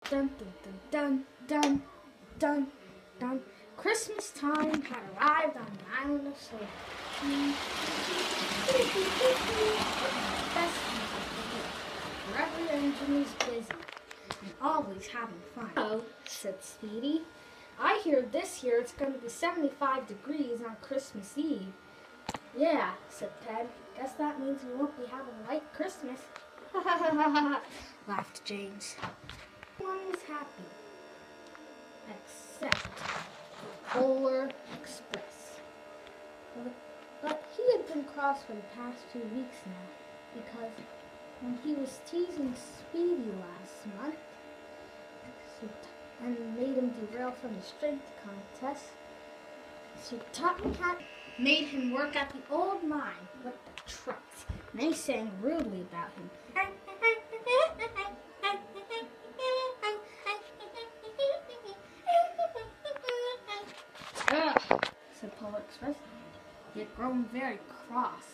Dun dun dun dun dun dun dun. Christmas time had arrived on the island of Soda. Forever Engine was busy and always having fun. Oh, said Speedy. I hear this year it's going to be 75 degrees on Christmas Eve. Yeah, said Ted. Guess that means we won't be having a white Christmas. Laughed James. Everyone was happy, except the Polar Express. But he had been cross for the past 2 weeks now, because when he was teasing Speedy last month and made him derail from the strength contest, Sir Topham Hatt made him work at the old mine with the trucks, and they sang rudely about him. Ugh, said Polar Express. He had grown very cross.